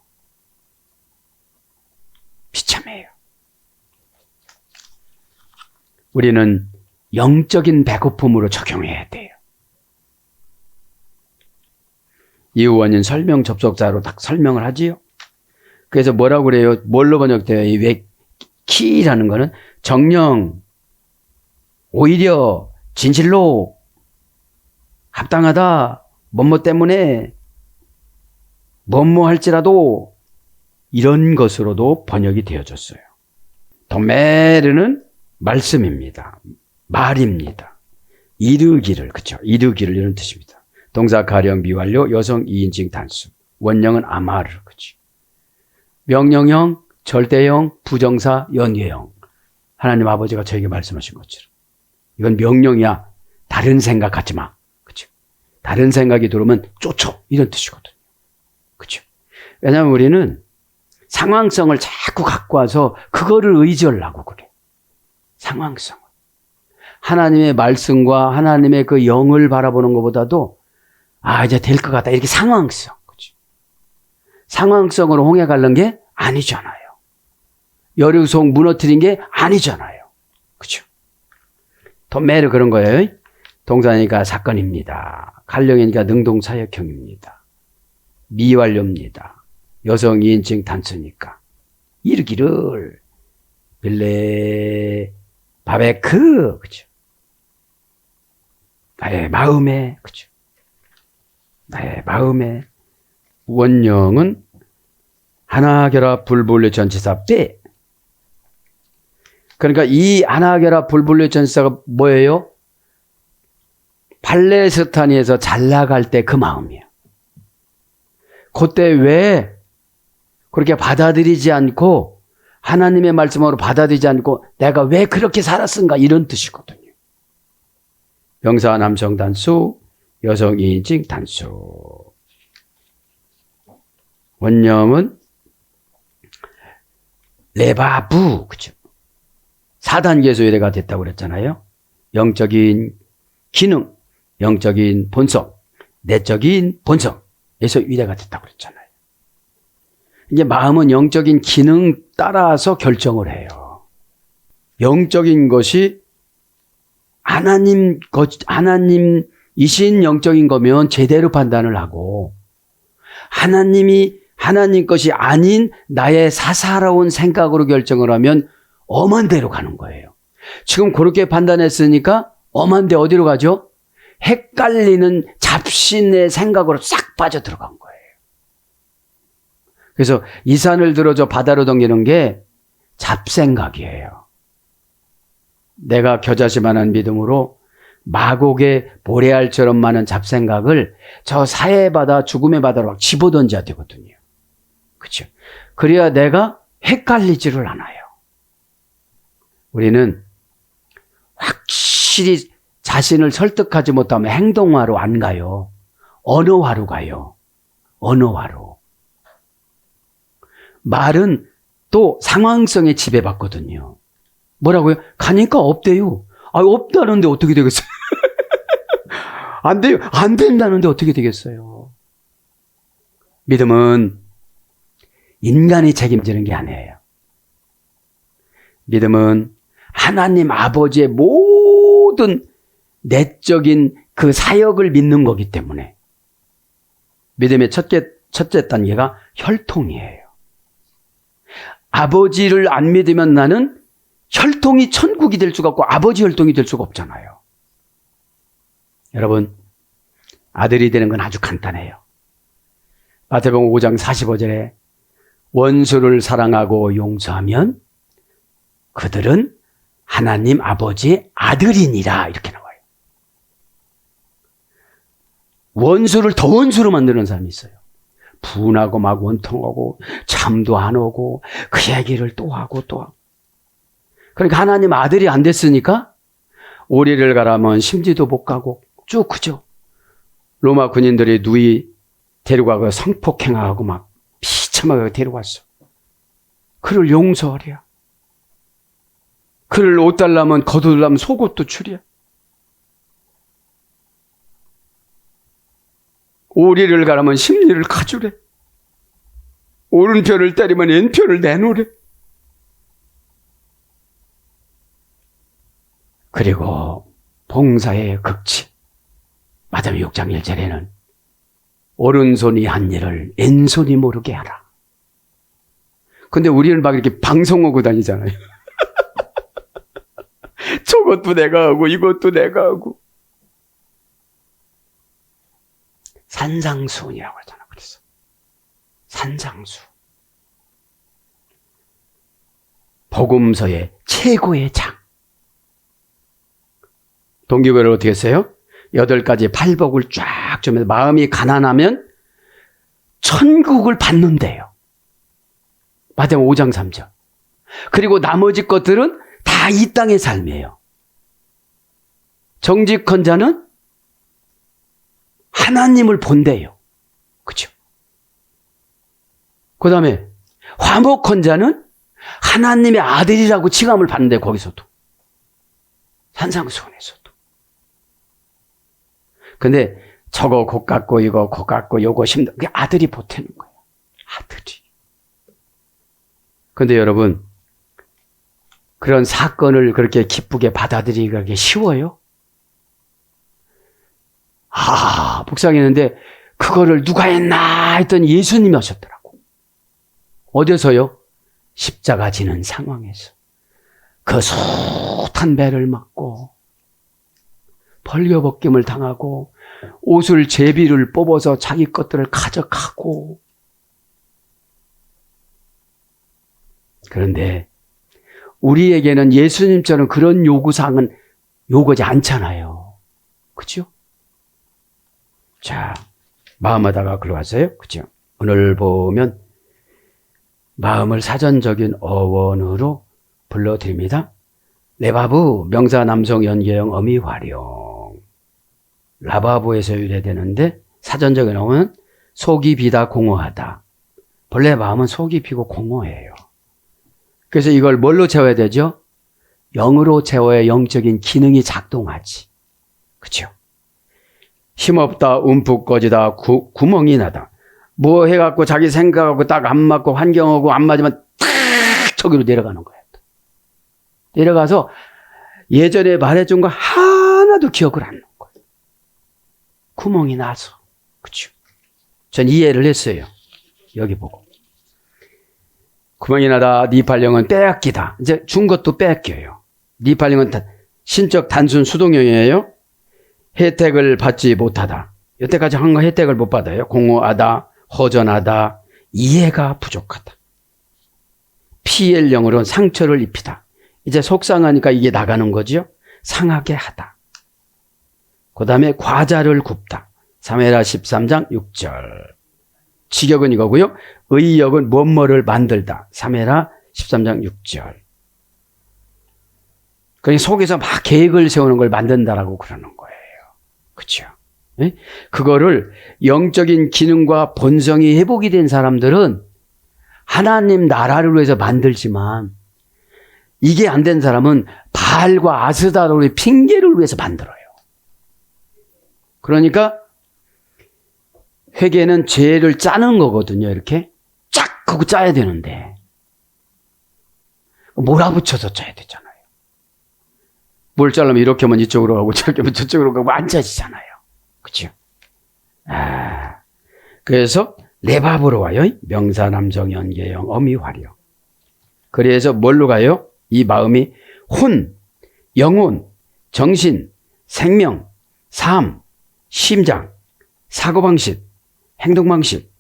비참해요. 우리는 영적인 배고픔으로 적용해야 돼요. 이유 원인 설명 접속사로 딱 설명을 하지요. 그래서 뭐라고 그래요? 뭘로 번역돼요? 이 왜 키라는 거는 정령, 오히려, 진실로, 합당하다, 뭐뭐 때문에, 뭐뭐 할지라도 이런 것으로도 번역이 되어졌어요. 도메르는 말씀입니다. 말입니다. 이르기를, 그쵸? 이르기를 이런 뜻입니다. 동사 가령 미완료 여성 2인칭 단수. 원형은 아마르, 그치? 명령형, 절대형, 부정사, 연예형. 하나님 아버지가 저에게 말씀하신 것처럼. 이건 명령이야. 다른 생각 갖지 마. 그치? 다른 생각이 들어오면 쫓아. 이런 뜻이거든요. 그치? 왜냐하면 우리는 상황성을 자꾸 갖고 와서 그거를 의지하려고 그래. 상황성을. 하나님의 말씀과 하나님의 그 영을 바라보는 것보다도 아, 이제 될 것 같다. 이렇게 상황성. 그치? 상황성으로 홍해 가는 게 아니잖아요. 여리고성 무너뜨린 게 아니잖아요. 그렇죠? 도메르 그런 거예요. 동사니까 사건입니다. 갈령이니까 능동사역형입니다. 미완료입니다. 여성 2인칭 단수니까. 이르기를 빌레 바베크, 그렇죠? 나의 마음에, 그렇죠? 나의 마음에. 원형은 하나결합 불분류 전치사 빼. 그러니까 이 하나결합 불분류 전치사가 뭐예요? 팔레스타인에서 잘 나갈 때 그 마음이야. 그때 왜 그렇게 받아들이지 않고 하나님의 말씀으로 받아들이지 않고 내가 왜 그렇게 살았은가 이런 뜻이거든요. 명사 남성 단수, 여성 2인칭 단수. 원념은 레바부, 그죠? 4단계에서 유래가 됐다고 그랬잖아요. 영적인 기능, 영적인 본성, 내적인 본성에서 유래가 됐다고 그랬잖아요. 이제 마음은 영적인 기능 따라서 결정을 해요. 영적인 것이 하나님이신 영적인 거면 제대로 판단을 하고 하나님이 하나님 것이 아닌 나의 사사로운 생각으로 결정을 하면 엄한 데로 가는 거예요. 지금 그렇게 판단했으니까 엄한 데 어디로 가죠? 헷갈리는 잡신의 생각으로 싹 빠져 들어간 거예요. 그래서 이 산을 들어줘 바다로 던지는 게 잡생각이에요. 내가 겨자씨만한 믿음으로 마곡의 보레알처럼 많은 잡생각을 저 사해의 바다, 죽음의 바다로 막 집어던져야 되거든요. 그렇죠? 그래야 내가 헷갈리지를 않아요. 우리는 확실히 자신을 설득하지 못하면 행동화로 안 가요. 언어화로 가요. 언어화로. 말은 또 상황성에 지배받거든요. 뭐라고요? 가니까 없대요. 아, 없다는데 어떻게 되겠어요? 안 돼요. 안 된다는데 어떻게 되겠어요? 믿음은 인간이 책임지는 게 아니에요. 믿음은 하나님 아버지의 모든 내적인 그 사역을 믿는 거기 때문에 믿음의 첫째 단계가 혈통이에요. 아버지를 안 믿으면 나는 혈통이 천국이 될 수가 없고 아버지 혈통이 될 수가 없잖아요. 여러분, 아들이 되는 건 아주 간단해요. 마태복음 5장 45절에 원수를 사랑하고 용서하면 그들은 하나님 아버지의 아들이니라 이렇게 나와요. 원수를 더 원수로 만드는 사람이 있어요. 분하고 막 원통하고 잠도 안 오고 그 얘기를 또 하고 또 하고. 그러니까 하나님 아들이 안 됐으니까 오리를 가라면 심지도 못 가고 쭉 그죠. 로마 군인들이 누이 데려가고 성폭행하고 막 비참하게 데려갔어. 그를 용서하랴. 그를 옷 달라면 거두려면 속옷도 주랴. 오리를 가라면 심리를 가주래. 오른편을 때리면 왼편을 내놓으래. 그리고 봉사의 극치. 마태복음 6장 1절에는 오른손이 한 일을 왼손이 모르게 하라. 근데 우리는 막 이렇게 방송하고 다니잖아요. 저것도 내가 하고 이것도 내가 하고. 산상수훈이라고 하잖아. 그래서 산상수. 복음서의 최고의 장. 동기부여를 어떻게 했어요? 8가지 팔복을 쫙 주면서 마음이 가난하면 천국을 받는데요. 마태복음 5장 3절. 그리고 나머지 것들은 다 이 땅의 삶이에요. 정직한 자는 하나님을 본대요. 그렇죠? 그 다음에 화목한 자는 하나님의 아들이라고 칭함을 받는데 거기서도. 산상수훈에서도. 근데 저거 곧 같고 이거 곧 같고 요거 힘들어. 그게 아들이 보태는 거예요. 아들이. 근데 여러분, 그런 사건을 그렇게 기쁘게 받아들이기가 그렇게 쉬워요? 묵상했는데 그거를 누가 했나 했더니 예수님이 하셨더라고. 어디서요? 십자가 지는 상황에서. 그 숱한 배를 맞고 벌거벗김을 당하고 옷을 제비를 뽑아서 자기 것들을 가져가고. 그런데 우리에게는 예수님처럼 그런 요구사항은 요구하지 않잖아요. 그렇죠? 자, 마음하다가 글로 갔어요. 그렇죠? 오늘 보면 마음을 사전적인 어원으로 불러드립니다. 레바브, 명사 남성 연계형 어미 활용. 라바브에서 유래되는데 사전적인 어원은 속이 비다 공허하다. 본래 마음은 속이 비고 공허해요. 그래서 이걸 뭘로 채워야 되죠? 영으로 채워야 영적인 기능이 작동하지. 그렇죠? 힘없다, 움푹 꺼지다, 구멍이 나다. 뭐 해갖고 자기 생각하고 딱 안 맞고 환경하고 안 맞으면 탁 저기로 내려가는 거예요. 내려가서 예전에 말해준 거 하나도 기억을 안 나는 거예요. 구멍이 나서. 그렇죠? 전 이해를 했어요. 여기 보고. 구멍이 나다, 니팔령은 빼앗기다. 이제 준 것도 뺏겨요. 니팔령은 신적 단순 수동형이에요. 혜택을 받지 못하다. 여태까지 한 거 혜택을 못 받아요. 공허하다, 허전하다, 이해가 부족하다. 피엘령으로는 상처를 입히다. 이제 속상하니까 이게 나가는 거죠. 상하게 하다. 그 다음에 과자를 굽다. 사무엘하 13장 6절. 직역은 이거고요. 의역은 뭐뭐를 만들다. 사무엘하 13장 6절. 그러니까 속에서 막 계획을 세우는 걸 만든다라고 그러는 거예요. 그렇죠? 네? 그거를 영적인 기능과 본성이 회복이 된 사람들은 하나님 나라를 위해서 만들지만 이게 안 된 사람은 바알과 아스다로의 핑계를 위해서 만들어요. 그러니까 회개는 죄를 짜는 거거든요. 이렇게 쫙 하고 짜야 되는데 몰아붙여서 짜야 되잖아요. 뭘 자르면 이렇게 하면 이쪽으로 가고 저렇게 하면 저쪽으로 가고 안 짜지잖아요. 그렇죠? 그래서 레바브로 와요. 명사, 남성, 연계형, 어미, 화려. 그래서 뭘로 가요? 이 마음이 혼, 영혼, 정신, 생명, 삶, 심장, 사고방식, 행동방식,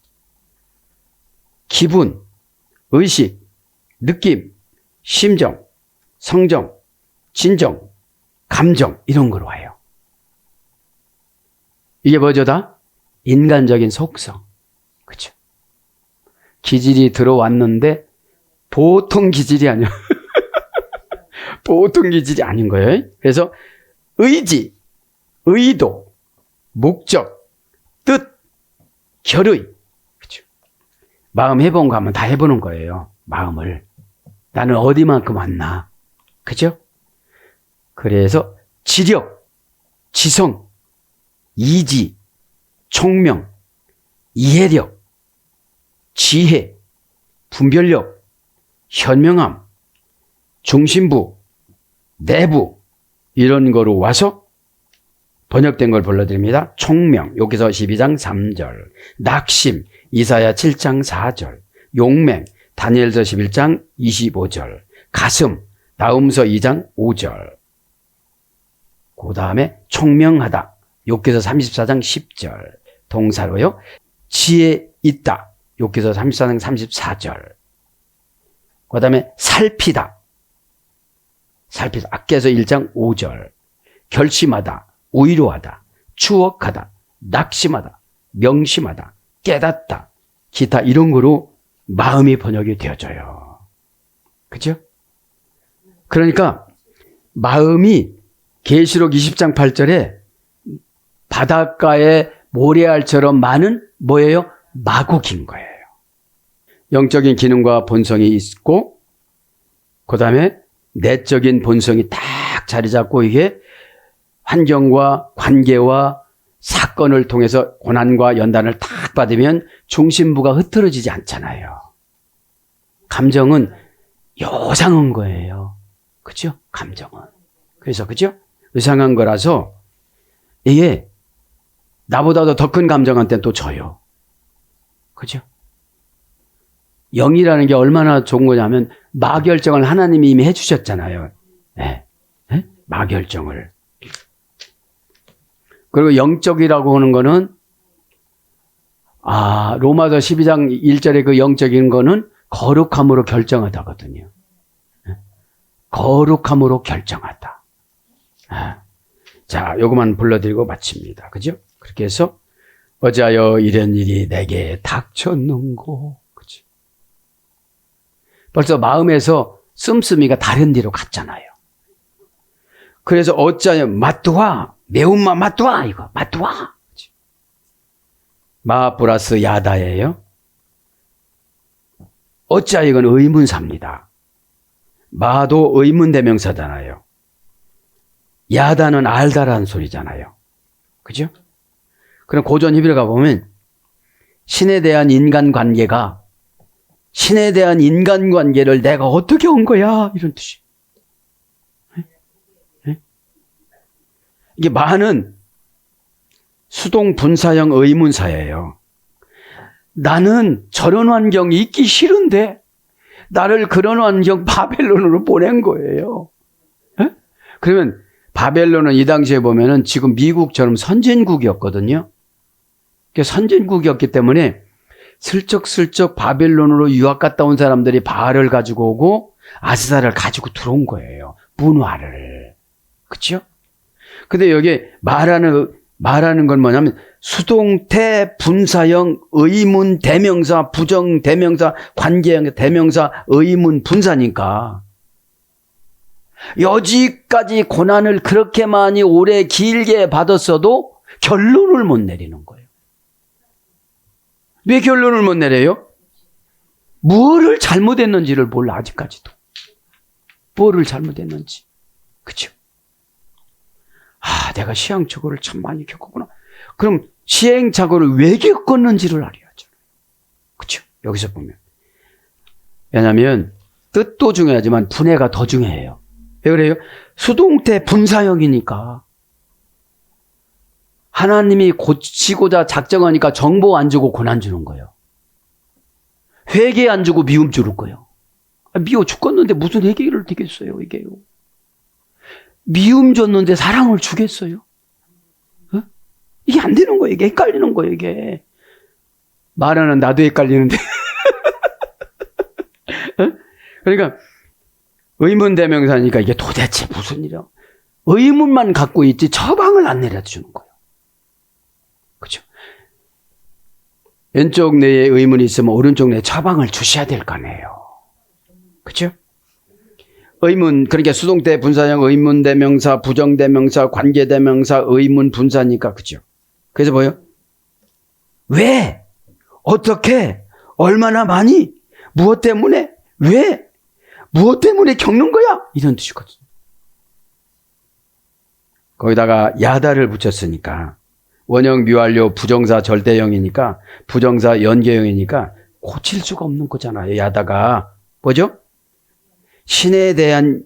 기분, 의식, 느낌, 심정, 성정, 진정, 감정 이런 거로 와요. 이게 뭐죠 다? 인간적인 속성. 그렇죠? 기질이 들어왔는데 보통 기질이 아니야. 보통 기질이 아닌 거예요. 그래서 의지, 의도, 목적, 뜻, 결의. 그렇죠? 마음 해본 거 하면 다 해보는 거예요. 마음을. 나는 어디만큼 왔나. 그죠? 그래서 지력, 지성, 이지, 총명, 이해력, 지혜, 분별력, 현명함, 중심부, 내부 이런 거로 와서 번역된 걸 불러드립니다. 총명, 여기서 12장 3절, 낙심, 이사야 7장 4절, 용맹, 다니엘서 11장 25절, 가슴, 나훔서 2장 5절. 그 다음에 총명하다, 욥기서 34장 10절, 동사로요. 지혜 있다, 욥기서 34장 34절. 그 다음에 살피다, 악개서 1장 5절. 결심하다, 우위로하다, 추억하다, 낙심하다, 명심하다, 깨닫다, 기타 이런 거로 마음이 번역이 되어져요. 그죠? 그러니까 마음이 계시록 20장 8절에 바닷가에 모래알처럼 많은 뭐예요? 마곡인 거예요. 영적인 기능과 본성이 있고 그 다음에 내적인 본성이 딱 자리 잡고 이게 환경과 관계와 사건을 통해서 고난과 연단을 딱 받으면 중심부가 흐트러지지 않잖아요. 감정은 요상한 거예요. 그죠? 감정은. 그래서 그죠? 요상한 거라서 이게 나보다도 더 큰 감정한테는 또 져요. 그죠? 영이라는 게 얼마나 좋은 거냐면 마결정을 하나님이 이미 해주셨잖아요. 네. 네? 마결정을. 그리고 영적이라고 하는 거는 로마서 12장 1절에 그 영적인 거는 거룩함으로 결정하다거든요. 네? 거룩함으로 결정하다. 자, 요거만 불러드리고 마칩니다. 그죠? 그렇게 해서 어찌하여 이런 일이 내게 닥쳤는고. 그치? 벌써 마음에서 씀씀이가 다른 데로 갔잖아요. 그래서 어찌하여 맛도와 매운맛 맛도와 이거 맛도와. 마 플러스 야다예요. 어찌하여 이건 의문사입니다. 마도 의문대명사잖아요. 야다는 알다라는 소리잖아요. 그죠? 그럼 고전 히브리가 보면 신에 대한 인간관계가 신에 대한 인간관계를 내가 어떻게 한 거야? 이런 뜻이. 이게 마는 수동 분사형 의문사예요. 나는 저런 환경이 있기 싫은데 나를 그런 환경 바벨론으로 보낸 거예요. 그러면 바벨론은 이 당시에 보면은 지금 미국처럼 선진국이었거든요. 선진국이었기 때문에 슬쩍슬쩍 바벨론으로 유학 갔다 온 사람들이 바알을 가지고 오고 아스다를 가지고 들어온 거예요. 분화를. 그렇죠? 근데 여기 말하는 건 뭐냐면 수동태, 분사형, 의문, 대명사, 부정, 대명사, 관계형, 대명사, 의문, 분사니까 여지까지 고난을 그렇게 많이 오래 길게 받았어도 결론을 못 내리는 거예요. 왜 결론을 못 내려요? 무엇을 잘못했는지를 몰라, 아직까지도. 뭐를 잘못했는지. 그쵸? 내가 시행착오를 참 많이 겪었구나. 그럼 시행착오를 왜 겪었는지를 알아야죠. 그쵸? 여기서 보면. 왜냐하면 뜻도 중요하지만 분해가 더 중요해요. 왜 그래요? 수동태 분사형이니까. 하나님이 고치고자 작정하니까 정보 안 주고 고난 주는 거예요. 회개 안 주고 미움 주는 거예요. 미워 죽겠는데 무슨 회개를 되겠어요, 이게요. 미움 줬는데 사랑을 주겠어요? 어? 이게 안 되는 거예요. 이게 헷갈리는 거예요, 이게. 말하는 나도 헷갈리는데. 어? 그러니까 의문대명사니까 이게 도대체 무슨 일이야? 의문만 갖고 있지 처방을 안 내려주는 거예요. 그렇죠? 왼쪽 뇌에 의문이 있으면 오른쪽 뇌에 처방을 주셔야 될 거 아니에요. 그렇죠? 의문, 그러니까 수동태 분사형 의문대명사, 부정대명사, 관계대명사, 의문 분사니까 그렇죠? 그래서 뭐예요? 왜? 어떻게? 얼마나 많이? 무엇 때문에? 왜? 무엇 때문에 겪는 거야? 이런 뜻이거든요. 거기다가 야다를 붙였으니까 원형 미완료 부정사 절대형이니까 부정사 연계형이니까 고칠 수가 없는 거잖아요. 야다가 뭐죠? 신에 대한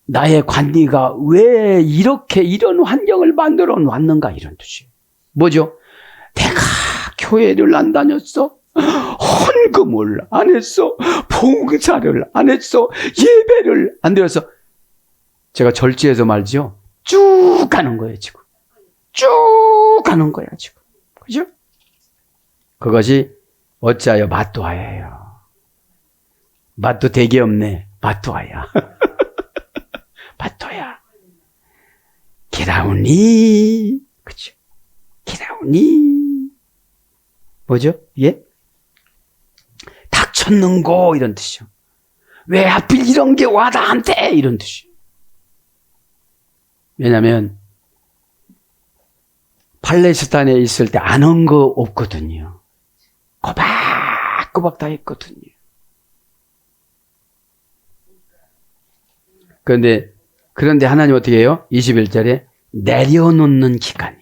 나의 관리가 왜 이렇게 이런 환경을 만들어 놨는가 이런 뜻이에요. 뭐죠? 내가 교회를 안 다녔어. 헌금을 안 했어. 봉사를 안 했어. 예배를 안 드렸어. 제가 절지해서 말지요. 쭉 가는 거예요, 지금. 쭉 가는 거야, 지금. 그죠? 그것이 어찌하여 마뚜아예요. 마뚜 되게 없네. 마뚜아야. 마뚜야. 기라우니. 그죠? 기라우니. 뭐죠? 예? 닥쳤는고 이런 뜻이요. 왜 하필 이런 게 와 나한테 이런 뜻이요. 왜냐하면 팔레스타인에 있을 때 안 한 거 없거든요. 꼬박꼬박 다 했거든요. 그런데 하나님 어떻게 해요? 21절에 내려놓는 기간이에요.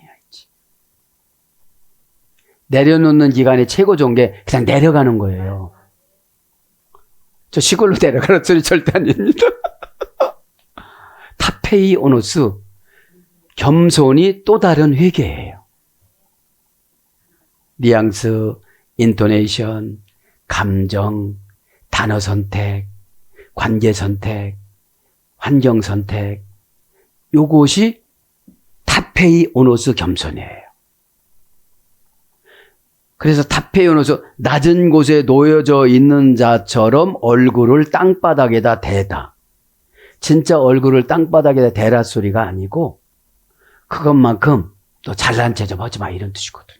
내려놓는 기간이 최고 좋은 게 그냥 내려가는 거예요. 저 시골로 내려가는 소리 절대 아닙니다. 타페이 오노스, 겸손이 또 다른 회개예요. 뉘앙스, 인토네이션, 감정, 단어 선택, 관계 선택, 환경 선택, 요것이 타페이 오노스 겸손이에요. 그래서 타페이 오노스, 낮은 곳에 놓여져 있는 자처럼 얼굴을 땅바닥에다 대다. 진짜 얼굴을 땅바닥에다 대라 소리가 아니고 그것만큼 또 잘난 체 좀 하지 마 이런 뜻이거든.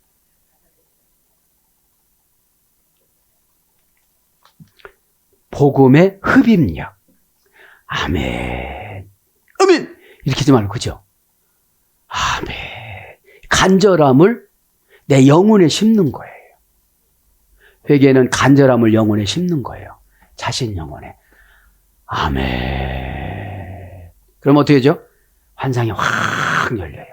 복음의 흡입력. 아멘. 아멘. 이렇게 하지 말고 그죠? 아멘. 간절함을 내 영혼에 심는 거예요. 회개는 간절함을 영혼에 심는 거예요. 자신 영혼에. 아멘. 그럼 어떻게 되죠? 환상이 확 열려요.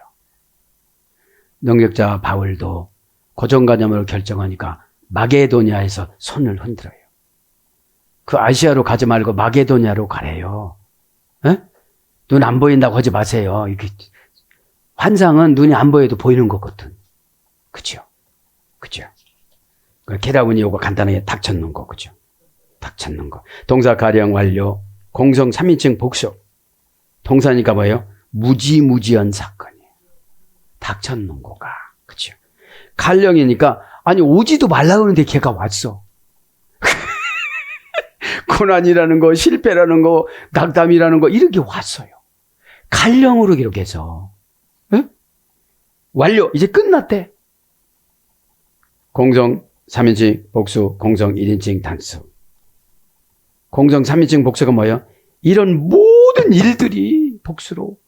능력자 바울도 고정관념을 결정하니까 마게도니아에서 손을 흔들어요. 그 아시아로 가지 말고 마게도니아로 가래요. 눈 안 보인다고 하지 마세요. 이게 환상은 눈이 안 보여도 보이는 거거든. 그죠? 그죠? 게다우니 요거 간단하게 탁 찾는 거, 그죠? 탁 찾는 거. 동사 가령 완료, 공성 3인칭 복수. 동사니까 뭐예요? 무지무지한 사건이에요. 탁 찾는 거가, 그죠? 갈령이니까, 아니, 오지도 말라 그러는데 걔가 왔어. 고난이라는 거, 실패라는 거, 낙담이라는 거 이렇게 왔어요. 칼령으로 기록해서 완료. 이제 끝났대. 공성 3인칭 복수, 공성 1인칭 단수. 공성 3인칭 복수가 뭐예요? 이런 모든 일들이 복수로.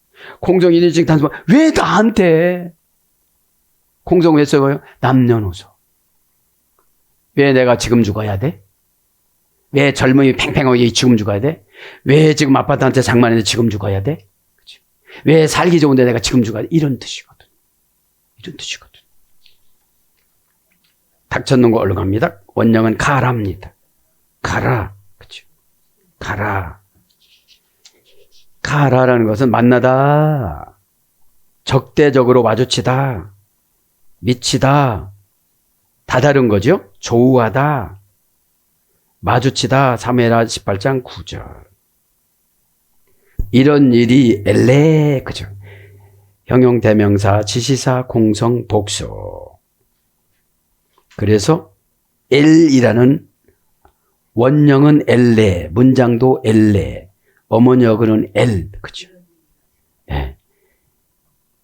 공성 1인칭 단수. 왜 나한테? 공성 왜 써요? 남녀노소. 왜 내가 지금 죽어야 돼? 왜 젊음이 팽팽하게 지금 죽어야 돼? 왜 지금 아파트한테 장만했는데 지금 죽어야 돼? 그치? 왜 살기 좋은데 내가 지금 죽어야 돼? 이런 뜻이거든. 이런 뜻이거든. 닥쳤는 거 얼른 갑니다. 원령은 가라입니다. 가라. 그치? 가라. 가라라는 것은 만나다, 적대적으로 마주치다, 미치다, 다 다른 거죠? 조우하다, 마주치다, 사무엘하 18장 9절. 이런 일이 엘레, 그죠? 형용대명사, 지시사, 공성, 복수. 그래서 엘이라는 원형은 엘레, 문장도 엘레, 어머니어그는 엘, 그죠? 예.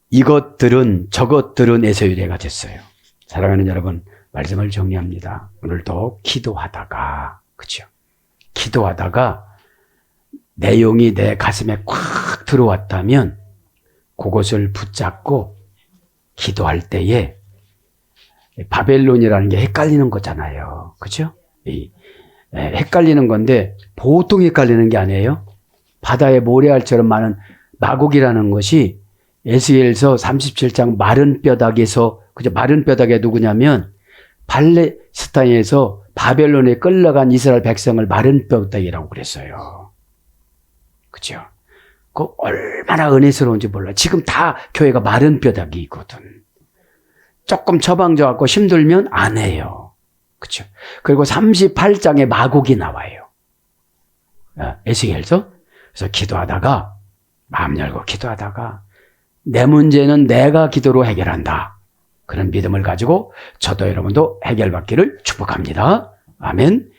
이것들은, 저것들은 에서유래가 됐어요. 사랑하는 여러분, 말씀을 정리합니다. 오늘도 기도하다가, 그죠? 기도하다가 내용이 내 가슴에 꽉 들어왔다면 그것을 붙잡고 기도할 때에 바벨론이라는 게 헷갈리는 거잖아요. 그죠? 헷갈리는 건데 보통 헷갈리는 게 아니에요. 바다에 모래알처럼 많은 마곡이라는 것이 에스겔서 37장 마른 뼈다귀에서, 그죠? 마른 뼈다귀가 누구냐면 팔레스타인에서 바벨론에 끌려간 이스라엘 백성을 마른 뼈다귀라고 그랬어요. 그죠? 그 얼마나 은혜스러운지 몰라. 지금 다 교회가 마른 뼈다귀거든. 조금 처방져갖고 힘들면 안 해요. 그죠? 그리고 38장에 마곡이 나와요. 에스겔서. 그래서 기도하다가, 마음 열고 기도하다가, 내 문제는 내가 기도로 해결한다. 그런 믿음을 가지고 저도 여러분도 해결받기를 축복합니다. 아멘.